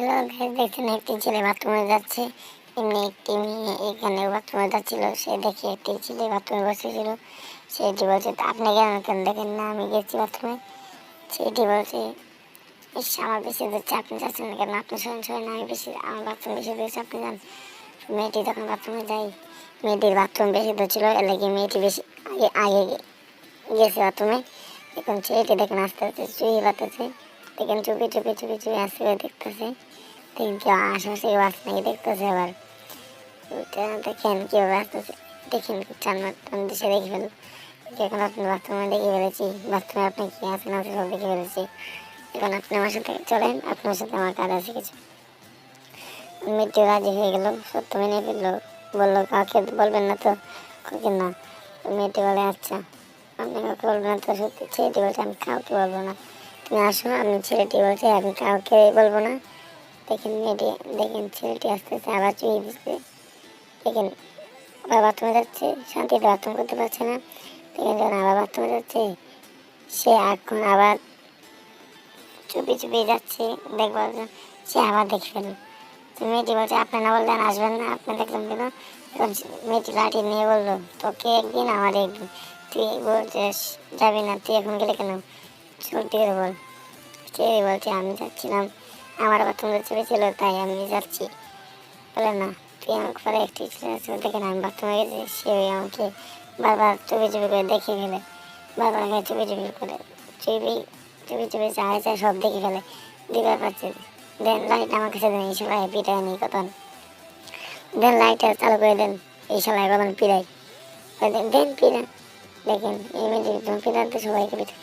Hello guys, দেখছেন একটি ছেলে বাথরুমে যাচ্ছে। এমনি একটি মেয়ে এখানে বাথরুমে যাচ্ছিল, সে দেখে একটি ছেলে বাথরুমে বসেছিল। সেটি বলছে, আপনি কেন দেখেন না, আমি গেছি বাথরুমে। সেটি বলছে, ইস আমার বেশি দিচ্ছে, আপনি যাচ্ছেন না কেন, আপনি শোন আমি বেশি, আমার বাথরুম বেশি দিয়েছে, আপনি যান। মেয়েটি যখন বাথরুমে যাই, মেয়েটির বাথরুম বেশি দিচ্ছিল, এর লাগে মেয়েটি বেশি আগে গেছে বাথরুমে। এখন ছেলেটি দেখেন আস্তে আস্তে চুই বাতাছে, দেখেন চুপি আসতে করে দেখতেছে। দেখেন কেউ আশেপাশে কেউ আসছে নাকি দেখতেছে। আবার দেখেন কীভাবে আসতেছে, দেখেন চান্নার দেশে দেখে ফেলো। এখন আপনি বাথরুমে দেখে ফেলেছি, বাথরুমে আপনি কি আছেন আছে সব দেখে ফেলেছি। এখন আপনি আমার সাথে চলেন, আপনার সাথে আমার কাজ আছে কিছু। মেয়েটিও রাজি হয়ে গেল, সত্য মেনে ফেললো, বললো কাউকে বলবেন না তো, কাউকে না। মেয়েটি বলে আচ্ছা, আপনি কাউকে বলবেন না তো। সত্যি ছেলেটি বলছে, আমি কাউকে বলবো না, তুমি আসো। আমি ছেলেটি বলছে, আমি কাউকে বলবো না। দেখেন ছেলেটি আস্তে আস্তে আবার চুয়ে দিচ্ছে। দেখেন আবার বাথরুমে যাচ্ছে, শান্তিতে বাথরুম করতে পারছে না। দেখেন যখন আবার বাথরুমে যাচ্ছে, সে এখন আবার চুপি যাচ্ছে দেখবার জন্য। সে আবার দেখে ফেলল। তো মেয়েটি বলছে, আপনি না বললেন আসবেন না, আপনি দেখলাম কেন। এখন মেয়েটি লাঠি নিয়ে বললো, তোকে একদিন আমার একদিন, তুই বলছিস যাবি না, তুই এখন গেলে কেন, সত্যি করে বল। সে বলছে, আমি যাচ্ছিলাম, আমার বাথরুমে চেপেছিল তাই আমি যাচ্ছি। বলে না, তুই আমাকে পরে একটি ছেলে দেখেন আমি বাথরুমে গেছি, সে আমাকে বারবার চুপি করে দেখে ফেলে, বারবার আমাকে চুপি চায় সব দেখে ফেলে, দিবার পাচ্ছে। দেন লাইট আমার কাছে দেন, এই সবাই পিটায় নেই কতন, দেন লাইটটা চালু করে দেন, এই সবাই কতন পিড়াই দেন পিড়া। দেখেন এই মেয়েটি পিড়াতে সবাইকে পিঠায়।